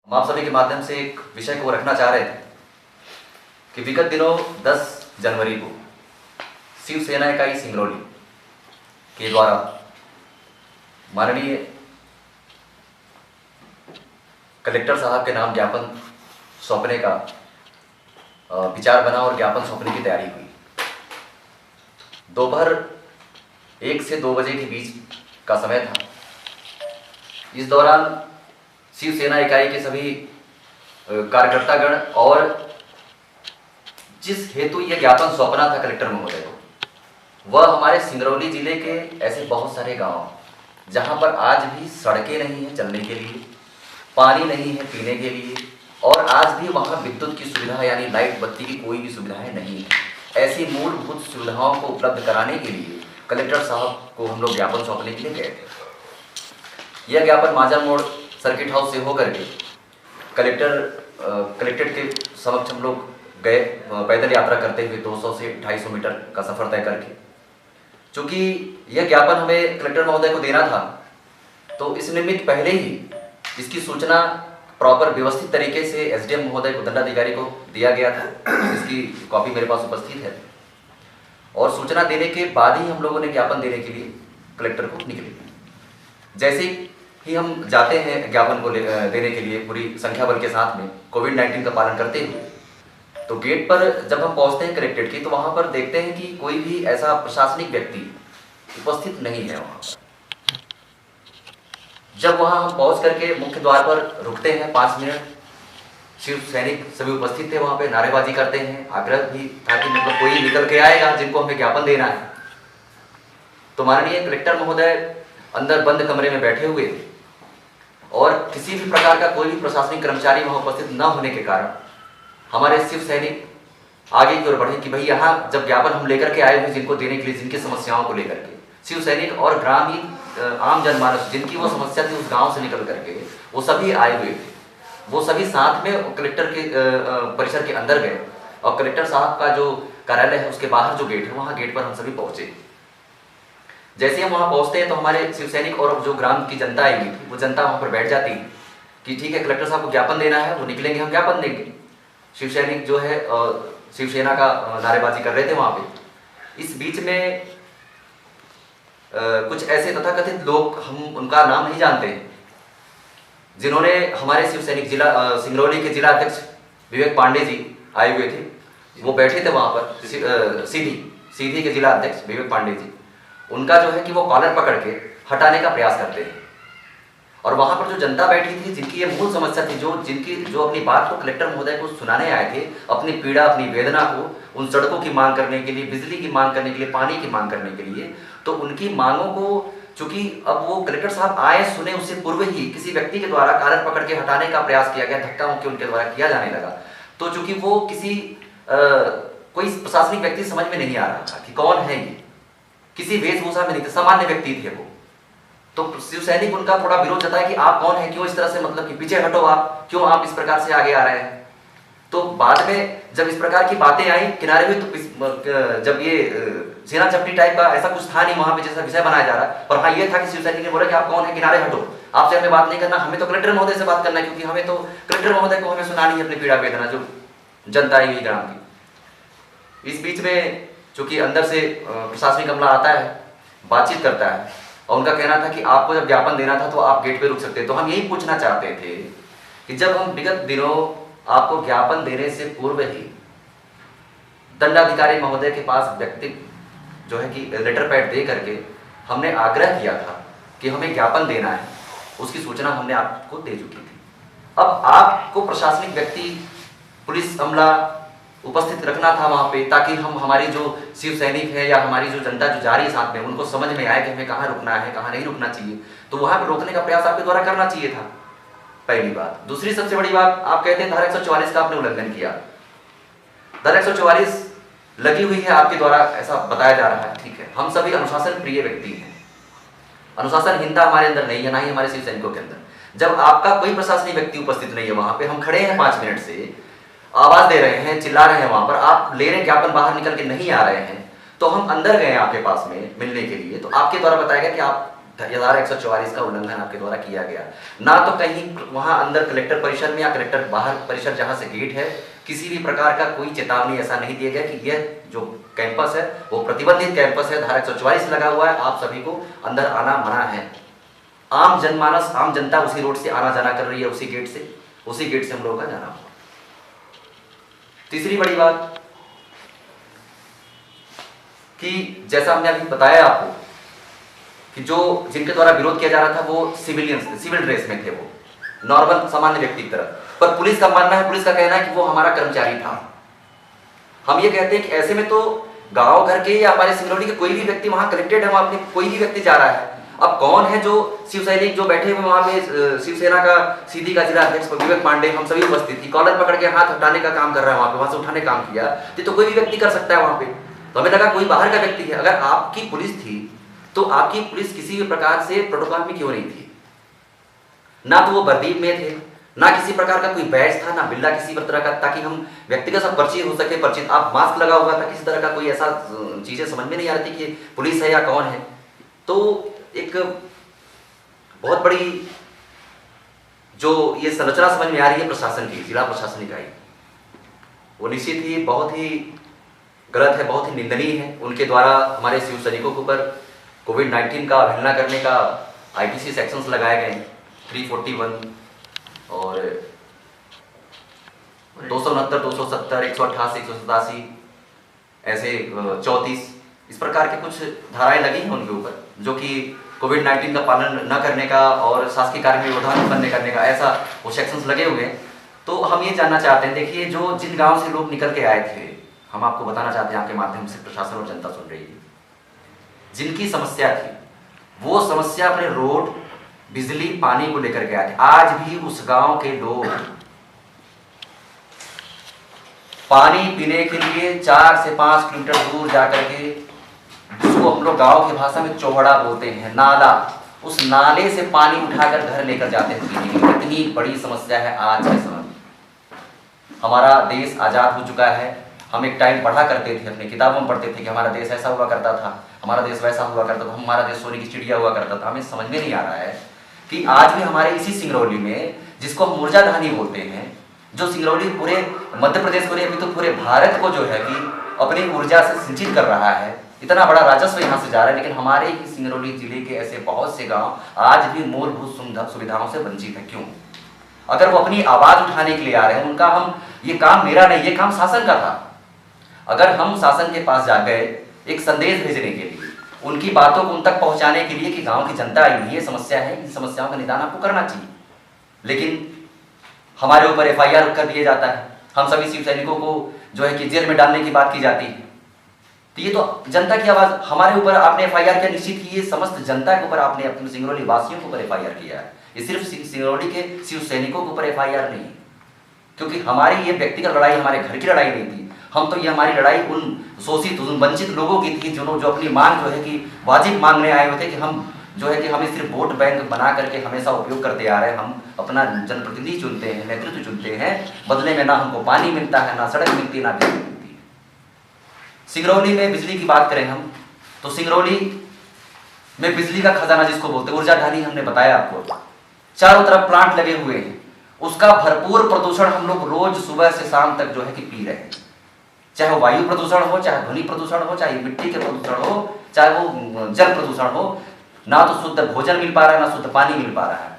हम आप सभी के माध्यम से एक विषय को रखना चाह रहे थे कि विगत दिनों 10 जनवरी को शिवसेना इकाई सिंगरौली के द्वारा माननीय कलेक्टर साहब के नाम ज्ञापन सौंपने का विचार बना और ज्ञापन सौंपने की तैयारी हुई। दोपहर 1 से 2 बजे के बीच का समय था। इस दौरान शिवसेना इकाई के सभी कार्यकर्तागण और जिस हेतु यह ज्ञापन सौंपना था कलेक्टर महोदय को, वह हमारे सिंगरौली जिले के ऐसे बहुत सारे गांव जहां पर आज भी सड़कें नहीं हैं चलने के लिए, पानी नहीं है पीने के लिए और आज भी वहां विद्युत की सुविधा यानी लाइट बत्ती की कोई भी सुविधाएं नहीं है। ऐसी मूलभूत सुविधाओं को उपलब्ध कराने के लिए कलेक्टर साहब को हम लोग ज्ञापन सौंपने के लिए गए थे। यह ज्ञापन माजा मोड़ सर्किट हाउस से होकर के कलेक्ट्रेट के समक्ष हम लोग गए, पैदल यात्रा करते हुए 200 से 250 मीटर का सफर तय करके। चूँकि यह ज्ञापन हमें कलेक्टर महोदय को देना था, तो इस निमित्त पहले ही इसकी सूचना प्रॉपर व्यवस्थित तरीके से एसडीएम महोदय को, दंडाधिकारी को दिया गया था। इसकी कॉपी मेरे पास उपस्थित है। और सूचना देने के बाद ही हम लोगों ने ज्ञापन देने के लिए कलेक्टर को निकले। जैसे ही हम जाते हैं ज्ञापन को देने के लिए पूरी संख्या बल के साथ में, कोविड-19 का पालन करते हुए, तो गेट पर जब हम पहुंचते हैं कलेक्ट्रेट की, तो वहां पर देखते हैं कि कोई भी ऐसा प्रशासनिक व्यक्ति उपस्थित नहीं है वहां पर। जब वहां हम पहुंच करके मुख्य द्वार पर रुकते हैं 5 मिनट, शिव सैनिक सभी उपस्थित थे वहां पे, नारेबाजी करते हैं। आग्रह भी था कि मतलब कोई निकल के आएगा जिनको हमें ज्ञापन देना है। तो माननीय कलेक्टर महोदय अंदर बंद कमरे में बैठे हुए थे और किसी भी प्रकार का कोई भी प्रशासनिक कर्मचारी वहां उपस्थित न होने के कारण हमारे शिव सैनिक आगे की ओर बढ़े कि भाई यहाँ जब ज्ञापन हम लेकर के आए हुए जिनको देने के लिए, जिनकी समस्याओं को लेकर के, शिव सैनिक और ग्रामीण आम जनमानस जिनकी वो समस्या थी उस गांव से निकल करके वो सभी आए हुए थे। वो सभी साथ में कलेक्टर के परिसर के अंदर गए और कलेक्टर साहब का जो कार्यालय है उसके बाहर जो गेट है वहाँ गेट पर हम सभी पहुंचे। जैसे हम वहाँ पहुंचते हैं तो हमारे शिव सैनिक और जो ग्राम की जनता आई हुई थी वो जनता वहाँ पर बैठ जाती है कि ठीक है कलेक्टर साहब को ज्ञापन देना है, वो निकलेंगे हम ज्ञापन देंगे। शिव सैनिक जो है शिवसेना का नारेबाजी कर रहे थे वहाँ पे। इस बीच में कुछ ऐसे तथाकथित लोग, हम उनका नाम नहीं जानते, जिन्होंने हमारे शिव सैनिक जिला सिंगरौली के जिला अध्यक्ष विवेक पांडे जी आए हुए थे, वो बैठे थे वहाँ पर। सीधी के जिला अध्यक्ष विवेक पांडे जी, उनका जो है कि वो कॉलर पकड़ के हटाने का प्रयास करते हैं। और वहाँ पर जो जनता बैठी थी जिनकी ये मूल समस्या थी, जो अपनी बात को कलेक्टर महोदय को सुनाने आए थे, अपनी पीड़ा अपनी वेदना को, उन सड़कों की मांग करने के लिए, बिजली की मांग करने के लिए, पानी की मांग करने के लिए, तो उनकी मांगों को चूंकि अब वो कलेक्टर साहब आए सुने उससे पूर्व ही किसी व्यक्ति के द्वारा कॉलर पकड़ के हटाने का प्रयास किया गया, धक्का मुक्की उनके द्वारा किया जाने लगा। तो चूंकि वो किसी कोई प्रशासनिक व्यक्ति समझ में नहीं आ रहा था कि कौन है ये, किसी वेशभूषा में नहीं थे, सामान्य व्यक्ति थे वो। तो शिव सैनिक उनका थोड़ा विरोध जताया कि आप कौन है, क्यों इस तरह से, मतलब कि पीछे हटो आप, क्यों आप इस प्रकार से आगे आ रहे हैं। तो बाद में जब इस प्रकार की बातें आई किनारे हुई, तो जब ये सेना चपटी टाइप का ऐसा कुछ था नहीं वहां पे जैसा विषय बनाया जा रहा है, पर हाँ ये था कि शिव सैनिक ने बोला कि आप कौन है, किनारे हटो, आपसे हमें बात नहीं करना, हमें तो कलेक्टर महोदय से बात करना है, क्योंकि हमें तो कलेक्टर महोदय को हमें सुनानी है अपनी पीड़ा वेदना जो जनता आई हुई ग्राम की। इस बीच में चूंकि अंदर से प्रशासनिक अमला आता है, बातचीत करता है और उनका कहना था कि आपको जब ज्ञापन देना था तो आप गेट पे रुक सकते। तो हम यही पूछना चाहते थे कि जब हम विगत दिनों आपको ज्ञापन देने से पूर्व ही दंडाधिकारी महोदय के पास व्यक्ति जो है कि लेटर पैड दे करके हमने आग्रह किया था कि हमें ज्ञापन देना है, उसकी सूचना हमने आपको दे चुकी थी। अब आपको प्रशासनिक व्यक्ति, पुलिस अमला उपस्थित रखना था वहां पे, ताकि हम हमारी जो शिव सैनिक है या हमारी जो जनता जो जा रही है साथ में, उनको समझ में आए कि हमें कहाँ रुकना है, कहाँ नहीं रुकना चाहिए। तो वहां पे रोकने का प्रयास आपके द्वारा करना चाहिए था, पहली बात। दूसरी सबसे बड़ी बात, आप कहते हैं धारा 144 का आपने उल्लंघन किया। धारा 144 लगी हुई है आपके द्वारा, ऐसा बताया जा रहा है, ठीक है। हम सभी अनुशासन प्रिय व्यक्ति हैं, अनुशासनहीनता हमारे अंदर नहीं है, ना ही हमारे शिव सैनिकों के अंदर। जब आपका कोई प्रशासनिक व्यक्ति उपस्थित नहीं है वहां पे, हम खड़े हैं 5 मिनट से, आवाज दे रहे हैं, चिल्ला रहे हैं वहां पर, आप ले रहे ज्ञापन, बाहर निकल के नहीं आ रहे हैं, तो हम अंदर गए आपके पास में मिलने के लिए, तो आपके द्वारा बताया गया कि आप धारा 144 का उल्लंघन आपके द्वारा किया गया। ना तो कहीं वहां अंदर कलेक्टर परिसर में या कलेक्टर बाहर परिसर जहां से गेट है किसी भी प्रकार का कोई चेतावनी ऐसा नहीं दिया गया कि यह जो कैंपस है वो प्रतिबंधित कैंपस है, धारा 144 लगा हुआ है, आप सभी को अंदर आना मना है। आम जनमानस, आम जनता उसी रोड से आना जाना कर रही है, उसी गेट से हम लोगों का जाना हुआ। तीसरी बड़ी बात कि जैसा हमने अभी बताया आपको कि जो जिनके द्वारा विरोध किया जा रहा था वो सिविल ड्रेस में थे, वो नॉर्मल सामान्य व्यक्ति की तरह, पर पुलिस का मानना है, पुलिस का कहना है कि वो हमारा कर्मचारी था। हम ये कहते हैं कि ऐसे में तो गांव घर के या हमारे सिंगरौली के कोई भी व्यक्ति वहां कलेक्टेड है, वहां अपने कोई भी व्यक्ति जा रहा है। अब कौन है जो शिव सैनिक जो बैठे हुए वहां पे, शिवसेना का सीधी का जिला अध्यक्ष विवेक पांडे, हम सभी उपस्थित थी, कॉलर पकड़ के हाथ हटाने का काम कर रहा है वहां पे, वहां से उठाने काम किया, तो कोई भी व्यक्ति कर सकता है वहां पे। तो हमें लगा कोई बाहर का व्यक्ति है। अगर आपकी पुलिस थी तो आपकी पुलिस किसी भी प्रकार से प्रोटोकॉल में क्यों नहीं थी? ना तो वो वर्दी में थे, ना किसी प्रकार का कोई बैच था, ना बिल्ला किसी तरह का, ताकि हम व्यक्तिगत सब परिचित हो सके। परिचित आप मास्क लगा हुआ था, किसी तरह का कोई ऐसा चीजें समझ में नहीं आ रही थी कि पुलिस है या कौन है। तो एक बहुत बड़ी जो ये संरचना समझ में आ रही है प्रशासन की, जिला प्रशासन इकाई, वो निश्चित ही बहुत ही गलत है, बहुत ही निंदनीय है। उनके द्वारा हमारे शिव सैनिकों के ऊपर कोविड-19 का अवहेलना करने का आईपीसी सेक्शंस लगाए गए, 341 और 269, 270, 188, 187, ऐसे 34 इस प्रकार के कुछ धाराएं लगी हैं उनके ऊपर, जो कि कोविड-19 का पालन न करने का और शासकीय कार्य में व्यवधान न करने का, ऐसा वो सेक्शंस लगे हुए हैं। तो हम ये जानना चाहते हैं, देखिए जो जिन गांव से लोग निकल के आए थे, हम आपको बताना चाहते हैं आपके माध्यम से, प्रशासन और जनता सुन रही है, जिनकी समस्या थी वो समस्या अपने रोड, बिजली, पानी को लेकर के आए थे। आज भी उस गांव के लोग पानी पीने के लिए 4 से 5 किलोमीटर दूर जाकर के, जिसको हम लोग गांव की भाषा में चौहड़ा बोलते हैं, नाला, उस नाले से पानी उठाकर घर लेकर जाते हैं। कितनी बड़ी समस्या है आज के समय में। हमारा देश आजाद हो चुका है, हम एक टाइम पढ़ा करते थे, अपने किताबों में पढ़ते थे कि हमारा देश ऐसा हुआ करता था, हमारा देश वैसा हुआ करता था, हमारा देश सोने की चिड़िया हुआ करता था। हमें समझ में नहीं आ रहा है कि आज भी हमारे इसी सिंगरौली में, जिसको हम ऊर्जाधानी बोलते हैं, जो सिंगरौली पूरे मध्य प्रदेश को नहीं अभी तो पूरे भारत को जो है कि अपनी ऊर्जा से सिंचित कर रहा है, इतना बड़ा राजस्व यहाँ से जा रहा है, लेकिन हमारे ही सिंगरौली जिले के ऐसे बहुत से गाँव आज भी मूलभूत सुविधाओं से वंचित है। क्यों? अगर वो अपनी आवाज उठाने के लिए आ रहे हैं, उनका हम, ये काम मेरा नहीं, ये काम शासन का था। अगर हम शासन के पास जा गए एक संदेश भेजने के लिए, उनकी बातों को उन तक पहुंचाने के लिए कि गांव की जनता आई हुई है, समस्या है, इन समस्याओं का निदान आपको करना चाहिए, लेकिन हमारे ऊपर एफआईआर कर दिया जाता है, हम सभी शिव सैनिकों को जो है कि जेल में डालने की बात की जाती है। तो ये तो जनता की आवाज, हमारे ऊपर आपने एफआईआर किया, निश्चित ही ये समस्त जनता के ऊपर आपने, अपने सिंगरौली वासियों के ऊपर एफआईआर किया है। ये सिर्फ सिंगरौली के शिव सैनिकों के ऊपर एफआईआर नहीं, क्योंकि हमारी ये व्यक्तिगत लड़ाई हमारे घर की लड़ाई नहीं थी। हम तो ये हमारी लड़ाई उन शोषित, उन वंचित लोगों की थी, जो अपनी मांग जो है कि वाजिब मांगने आए हुए थे कि हम जो है कि हमें सिर्फ वोट बैंक बना करके हमेशा उपयोग करते आ रहे हैं। हम अपना जनप्रतिनिधि चुनते हैं, नेतृत्व चुनते हैं, बदले में ना हमको पानी मिलता है, ना सड़क मिलती, ना बिजली मिलती। सिंगरौली में बिजली की बात करें हम, तो सिंगरौली में बिजली का खजाना जिसको बोलते हैं, ऊर्जाधानी, हमने बताया आपको, चारों तरफ प्लांट लगे हुए हैं, उसका भरपूर प्रदूषण हम लोग रोज सुबह से शाम तक जो है कि पी रहे हैं। चाहे वो वायु प्रदूषण हो, चाहे ध्वनि प्रदूषण हो, चाहे मिट्टी के प्रदूषण हो, चाहे वो जल प्रदूषण हो, ना तो शुद्ध भोजन मिल पा रहा है, ना शुद्ध पानी मिल पा रहा है।